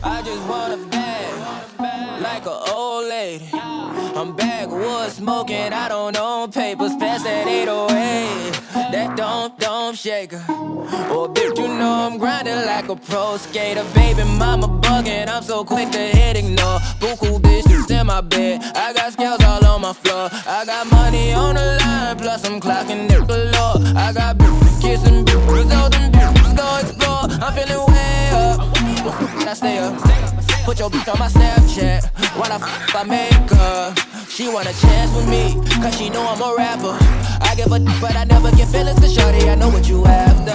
I just want a bag, like an old lady. I'm backwoods smoking, I don't own papers, pass that 808. That don't shake her. Oh, bitch, you know I'm grinding like a pro skater. Baby mama bugging, I'm so quick to hit ignore. Buku bitches in my bed, I got scales all on my floor. I got money on the line, plus I'm clocking it galore. I got bitches kissing bitches, all them bitches go explore. I'm feeling way up, I stay up. Put your bitch on my Snapchat while I make her. She want a chance with me, cause she know I'm a rapper. I give a but I never get feelings, cause shorty, I know what you after.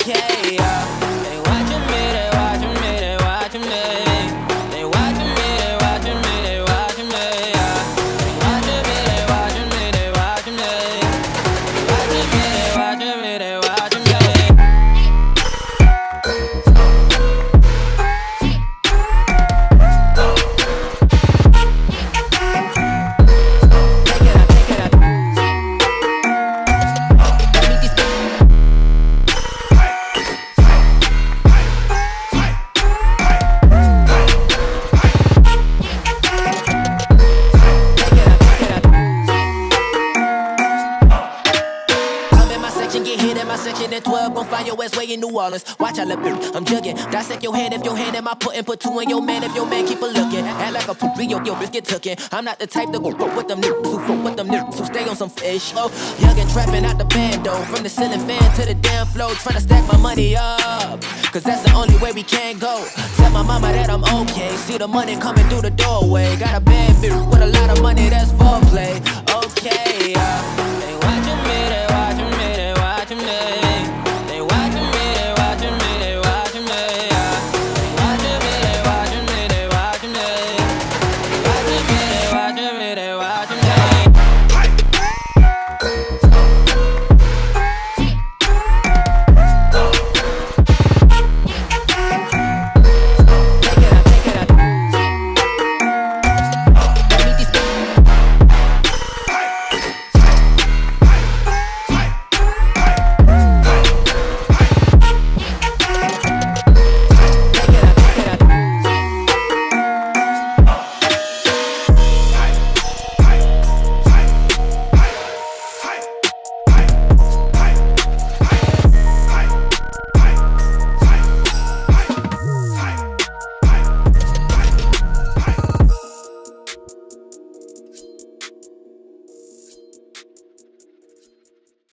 Okay, they watching me, they watching me, they watching me. They watching me, they watching me, they watching me. They watching me, they watching me, they watching me. They watching me, they watching me, they watching me. Get hit in my section at 12, gon' find your ass way in New Orleans. Watch I look, I'm jugging. Dissect your hand if your hand in my puttin'. Put two in your man if your man keep a looking. Act like a poopy, yo, bitch get tookin'. I'm not the type to go fuck with them niggas who fuck with them niggas who stay on some fish. Oh, young and trappin' out the bando. From the ceiling fan to the damn floor. Tryna stack my money up, cause that's the only way we can go. Tell my mama that I'm okay. See the money coming through the doorway. Got a bad bitch with a lot of money, that's foreplay. Okay,